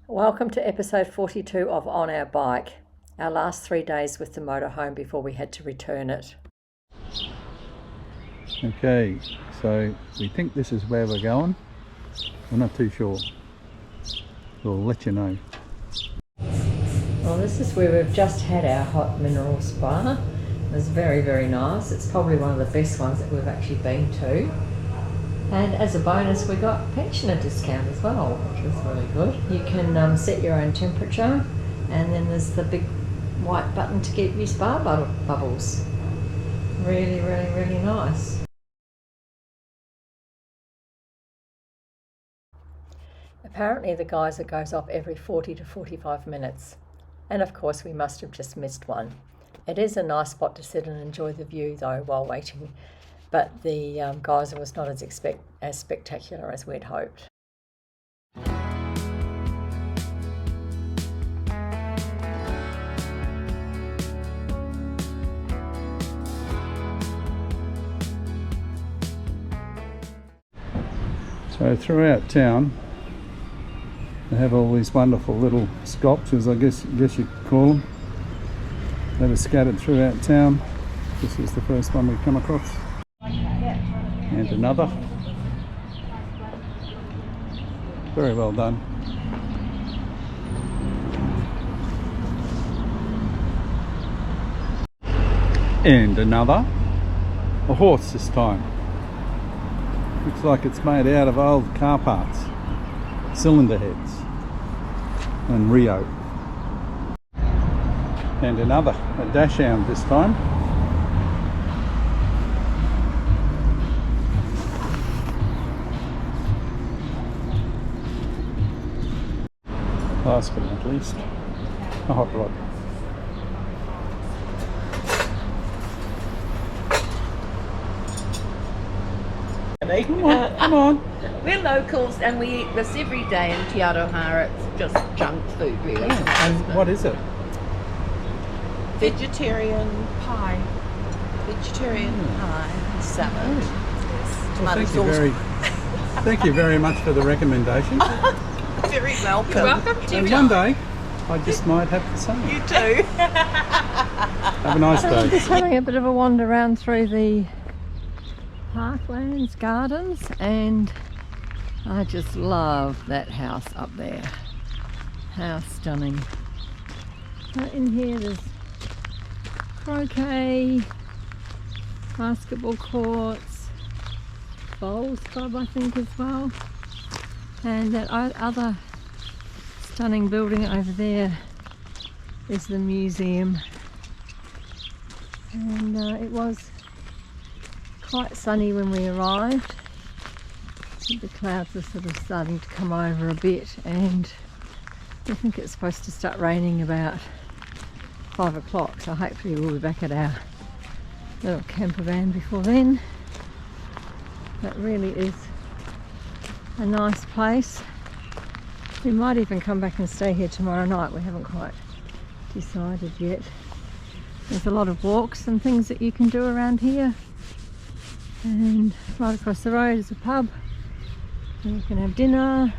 Welcome to episode 42 of On Our Bike, our last 3 days with the motorhome before we had to return it. Okay, so we think this is where we're going. We're not too sure. We'll let you know. Well, this is where we've just had our hot mineral spa. It was very, very nice. It's probably one of the best ones that we've actually been to. And as a bonus, we got pensioner discount as well, which was really good. You can set your own temperature, and then there's the big white button to keep your spa bubbles. Really, really, really nice. Apparently the geyser goes off every 40 to 45 minutes. And of course we must have just missed one. It is a nice spot to sit and enjoy the view though while waiting. But the geyser was not as spectacular as we'd hoped. So throughout town they have all these wonderful little sculptures, I guess you'd call them, that are scattered throughout town. This is the first one we've come across. And another. Very well done. And another. A horse this time. Looks like it's made out of old car parts. Cylinder heads. And Rio. And another. A dachshund this time. Last but not least, a hot rod. Come on. We're locals and we eat this every day in Te Aroha. It's just junk food, really. Yeah. And what is it? Vegetarian pie. Vegetarian pie. Salad. Yes. Well, thank you very much for the recommendation. Very welcome. You're welcome. And one day, I just might have the same. You too. Have a nice day. Just having a bit of a wander around through the parklands, gardens, and I just love that house up there. How stunning. In here there's croquet, basketball courts, bowls club I think as well. And that other stunning building over there is the museum. And it was quite sunny when we arrived. The clouds are sort of starting to come over a bit, and I think it's supposed to start raining about 5 o'clock, so hopefully we'll be back at our little camper van before then. That really is a nice place. We might even come back and stay here tomorrow night. We haven't quite decided yet. There's a lot of walks and things that you can do around here. And right across the road is a pub. And you can have dinner.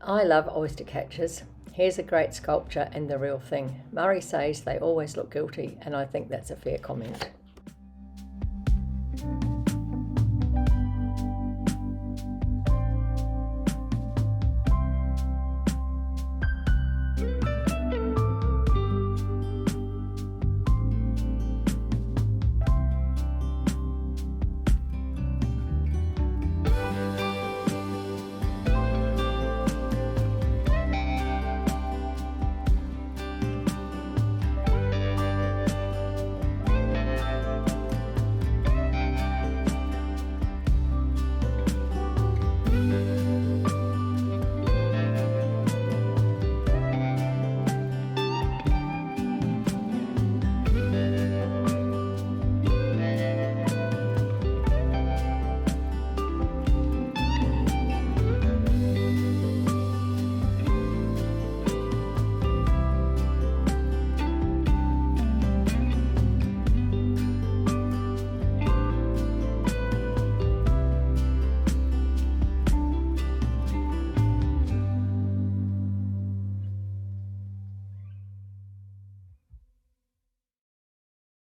I love oyster catchers. Here's a great sculpture and the real thing. Murray says they always look guilty, and I think that's a fair comment.